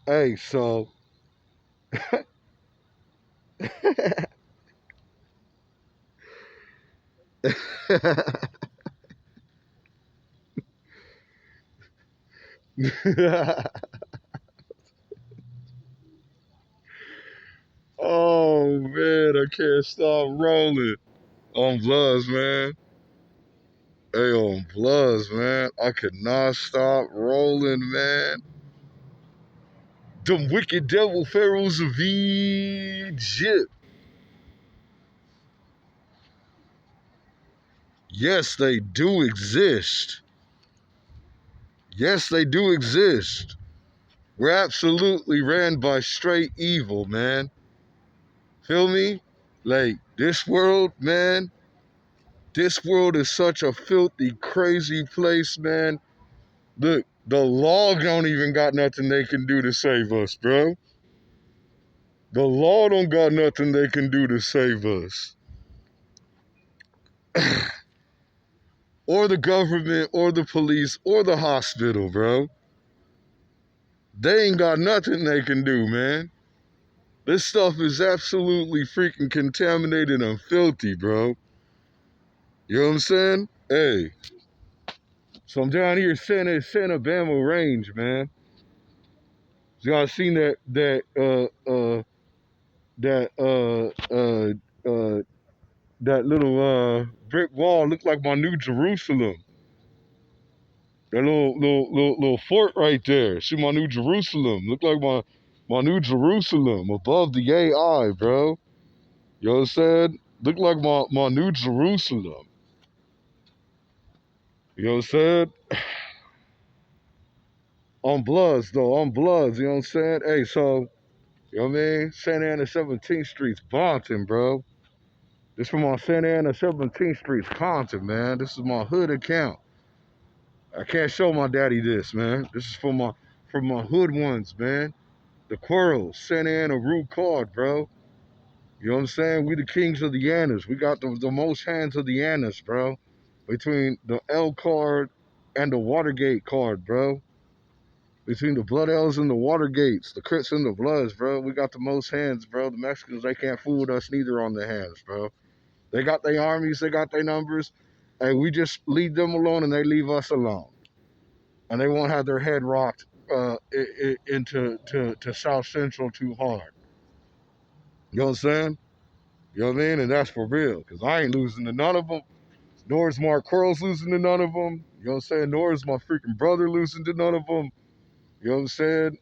Hey, so oh man, I can't stop rolling on Bloods, man. Hey, on Bloods, man. I could not stop rolling, man. Them wicked devil pharaohs of Egypt. Yes, they do exist. Yes, they do exist. We're absolutely ran by straight evil, man. Feel me? Like, this world, man, this world is such a filthy, crazy place, man. Look, the law don't even got nothing they can do to save us, bro. The law don't got nothing they can do to save us. Or the government, or the police, or the hospital, bro. They ain't got nothing they can do, man. This stuff is absolutely freaking contaminated and filthy, bro. You know what I'm saying? Hey, so I'm down here Santa Bama Range, man. So y'all seen that that little brick wall looked like my New Jerusalem. That little fort right there. See my New Jerusalem. Look like my New Jerusalem above the AI, bro. You know what I'm saying? Look like my New Jerusalem. You know what I'm saying? On Bloods though, on Bloods. You know what I'm saying? Hey, so you know what I mean? Santa Ana 17th Street's Bonton, bro. This from on Santa Ana 17th Street's Compton, man. This is my hood account. I can't show my daddy this, man. This is for my hood ones, man. The Quirrells, Santa Ana root card, bro. You know what I'm saying? We the kings of the Annas. We got the most hands of the Annas, bro. Between the L card and the Watergate card, bro. Between the Blood L's and the Watergates, the Crips and the Bloods, bro. We got the most hands, bro. The Mexicans, they can't fool with us neither on their hands, bro. They got their armies, they got their numbers, and we just leave them alone and they leave us alone. And they won't have their head rocked into to South Central too hard. You know what I'm saying? You know what I mean? And that's for real, because I ain't losing to none of them. Nor is Mark Curls losing to none of them. You know what I'm saying? Nor is my freaking brother losing to none of them. You know what I'm saying?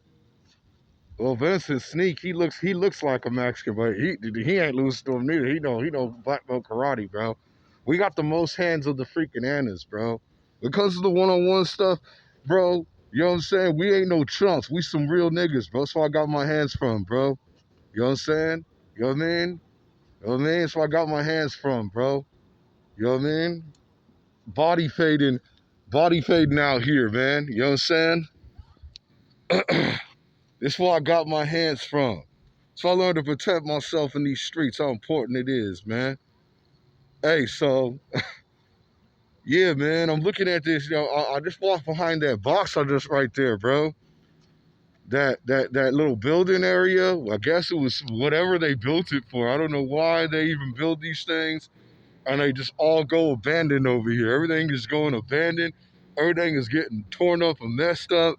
Well, Vincent Sneak, he looks like a Mexican, but he ain't losing to him neither. He know black belt karate, bro. We got the most hands of the freaking Annas, bro. Because of the one-on-one stuff, bro. You know what I'm saying? We ain't no chumps. We some real niggas, bro. That's where I got my hands from, bro. You know what I'm saying? You know what I mean? You know what I mean? That's where I got my hands from, bro. You know what I mean? Body fading, body fading out here, man. You know what I'm saying? This is where I got my hands from. So I learned to protect myself in these streets, how important it is, man. Hey, so yeah, man, I'm looking at this. You know, I just walked behind that box I just right there, bro. That little building area. I guess it was whatever they built it for. I don't know why they even build these things, and they just all go abandoned over here. Everything is going abandoned. Everything is getting torn up and messed up.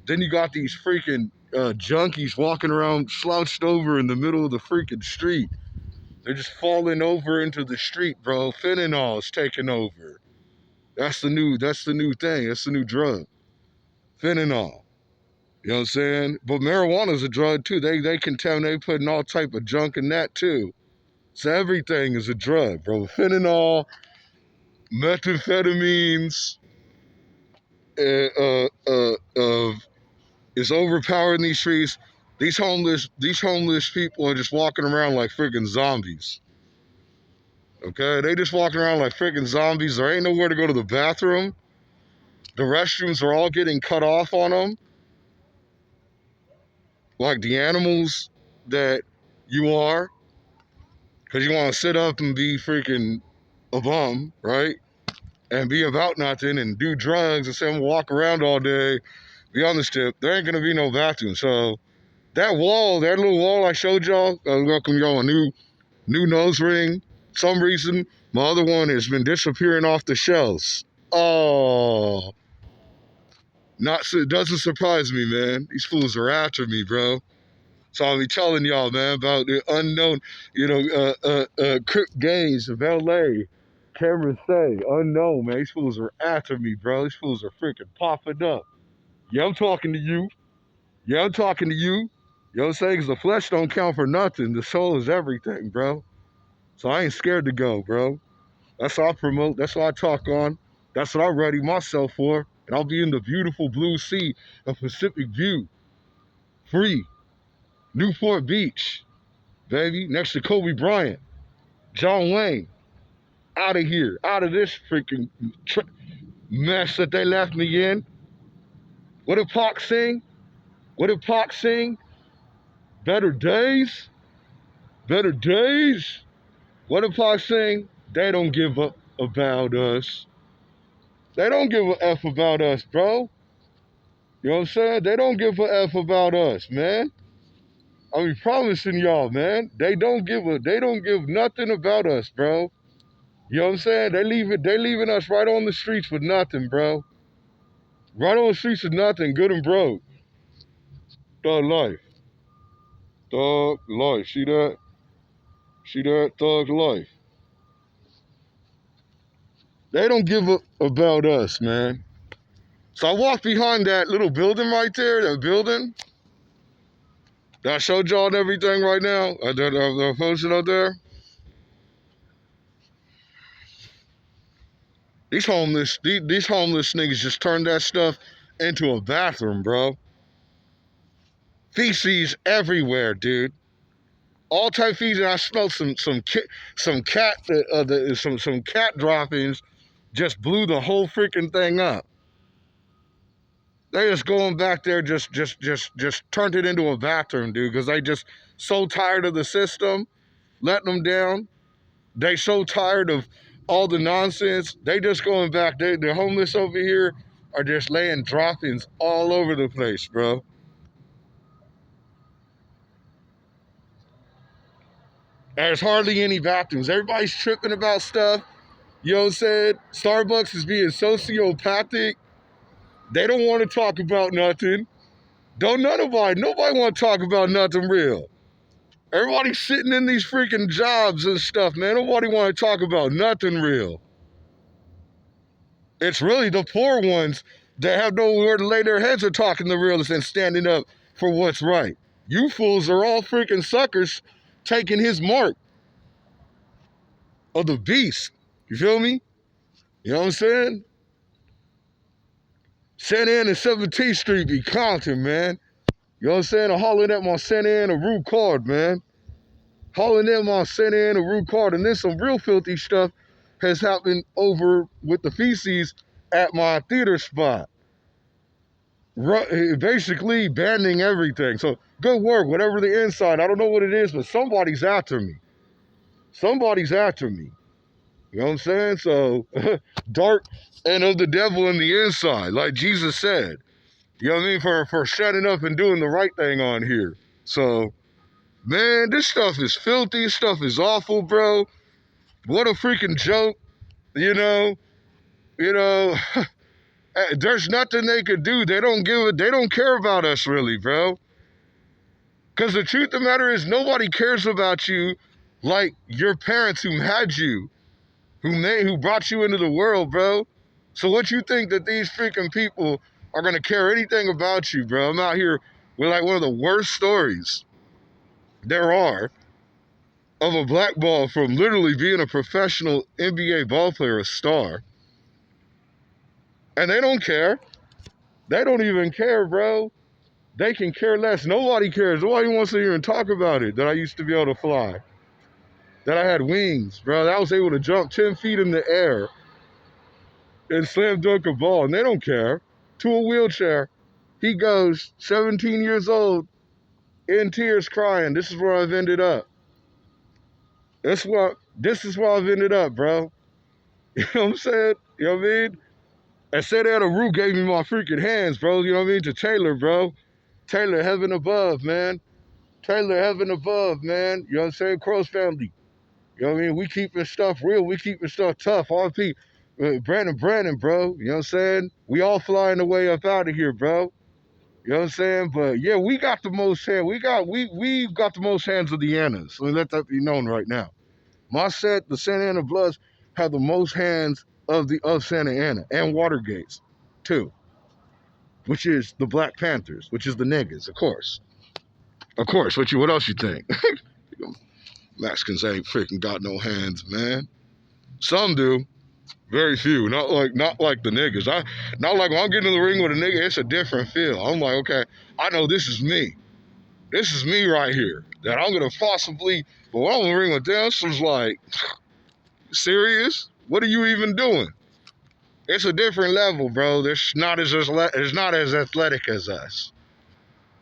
Then you got these freaking junkies walking around slouched over in the middle of the freaking street. They're just falling over into the street, bro. Fentanyl is taking over. That's the new thing. That's the new drug. Fentanyl. You know what I'm saying? But marijuana's a drug too. They contaminate, putting all type of junk in that too. So everything is a drug, bro. Fentanyl, methamphetamines, is overpowering these streets. These homeless people are just walking around like freaking zombies. Okay, they just walking around like freaking zombies. There ain't nowhere to go to the bathroom. The restrooms are all getting cut off on them, like the animals that you are, because you want to sit up and be freaking a bum, right? And be about nothing and do drugs and say I'm walk around all day, be on the strip. There ain't gonna be no bathroom. So That wall, that little wall I showed y'all, welcome y'all a new nose ring. Some reason, my other one has been disappearing off the shelves. Oh, it doesn't surprise me, man. These fools are after me, bro. So I'll be telling y'all, man, about the unknown, Crip Gaines of LA. Cameron say, unknown, man. These fools are after me, bro. These fools are freaking popping up. Yeah, I'm talking to you. Yeah, I'm talking to you. You know what I'm saying? Because the flesh don't count for nothing. The soul is everything, bro. So I ain't scared to go, bro. That's what I promote. That's what I talk on. That's what I ready myself for. And I'll be in the beautiful blue sea of Pacific View. Free. Newport Beach. Baby. Next to Kobe Bryant. John Wayne. Out of here. Out of this freaking mess that they left me in. What did Pac sing? What did Pac sing? Better days? Better days? What did Pac sing? They don't give up about us. They don't give a F about us, bro. You know what I'm saying? They don't give a F about us, man. I be promising y'all, man. They don't give nothing about us, bro. You know what I'm saying? They leaving us right on the streets with nothing, bro. Right on the streets with nothing, good and broke. Thug life. Thug life. See that? See that? Thug life. They don't give a about us, man. So I walked behind that little building right there, that building that I showed y'all and everything right now. I posted out there. These homeless niggas just turned that stuff into a bathroom, bro. Feces everywhere, dude. All type feces. I smelled some cat droppings. Just blew the whole freaking thing up. They just going back there, just turned it into a bathroom, dude. Because they just so tired of the system, letting them down. They so tired of all the nonsense. They just going back. The homeless over here are just laying droppings all over the place, bro. There's hardly any bathrooms. Everybody's tripping about stuff. You know what I'm saying? Starbucks is being sociopathic. They don't want to talk about nothing. Nobody want to talk about nothing real. Everybody's sitting in these freaking jobs and stuff, man. Nobody want to talk about nothing real. It's really the poor ones that have nowhere to lay their heads are talking the realest and standing up for what's right. You fools are all freaking suckers taking his mark of the beast. You feel me? You know what I'm saying? Santa Ana and 17th Street be Compton, man. You know what I'm saying? I'm hollering at my Santa Ana root card, man. Hollering at my Santa Ana root card. And then some real filthy stuff has happened over with the feces at my theater spot. Basically banning everything. So good work, whatever the inside. I don't know what it is, but somebody's after me. Somebody's after me. You know what I'm saying? So dark and of the devil in the inside, like Jesus said. You know what I mean? For shutting up and doing the right thing on here. So, man, this stuff is filthy. This stuff is awful, bro. What a freaking joke. You know, there's nothing they could do. They don't care about us really, bro. Because the truth of the matter is nobody cares about you like your parents who had you, who brought you into the world, bro. So what you think that these freaking people are going to care anything about you, bro? I'm out here with like one of the worst stories there are of a black ball from literally being a professional NBA ball player, a star. And they don't care. They don't even care, bro. They can care less. Nobody cares. Nobody wants to hear and talk about it, that I used to be able to fly. That I had wings, bro. That I was able to jump 10 feet in the air and slam dunk a ball. And they don't care. To a wheelchair. He goes, 17 years old, in tears crying. This is where I've ended up. This is where I've ended up, bro. You know what I'm saying? You know what I mean? And Santa Ana Rue gave me my freaking hands, bro. You know what I mean? To Taylor, bro. Taylor, heaven above, man. Taylor, heaven above, man. You know what I'm saying? Cross family. You know what I mean? We keeping stuff real. We keeping stuff tough. RP, Brandon, bro. You know what I'm saying? We all flying the way up out of here, bro. You know what I'm saying? But yeah, we got the most hands. We got the most hands of the Annas. Let me let that be known right now. My set, the Santa Ana Bloods, have the most hands of Santa Ana and Watergates, too. Which is the Black Panthers, which is the niggas, of course. Of course. What else you think? Mexicans ain't freaking got no hands, man. Some do. Very few. Not like the niggas. Not like when I'm getting in the ring with a nigga, it's a different feel. I'm like, okay, I know this is me. This is me right here. That I'm gonna possibly, but when I'm in the ring with them, it's like, serious? What are you even doing? It's a different level, bro. It's not as athletic as us.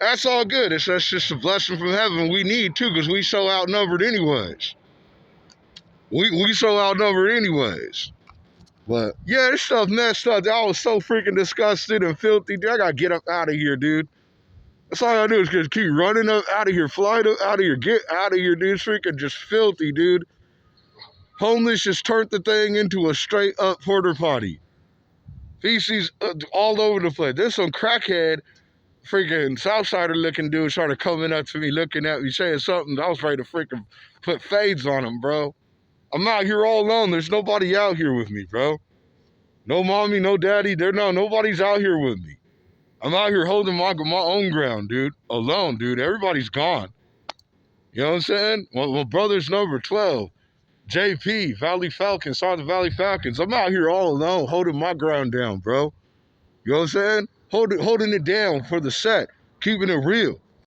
That's all good. That's just a blessing from heaven we need too, because we so outnumbered anyways. We so outnumbered anyways. But yeah, this stuff messed up. I was so freaking disgusted and filthy. Dude, I gotta get up out of here, dude. That's all I do is just keep running up out of here, flying up out of here, get out of here, dude. It's freaking just filthy, dude. Homeless just turned the thing into a straight up porta potty. Feces all over the place. There's some crackhead, freaking Southsider looking dude started coming up to me, looking at me, saying something. I was ready to freaking put fades on him, bro. I'm out here all alone. There's nobody out here with me, bro. No mommy, no daddy. Nobody's out here with me. I'm out here holding my own ground, dude. Alone, dude. Everybody's gone. You know what I'm saying? My brother's number 12. JP, Valley Falcons, saw the Valley Falcons. I'm out here all alone, holding my ground down, bro. You know what I'm saying? Holding it down for the set, keeping it real.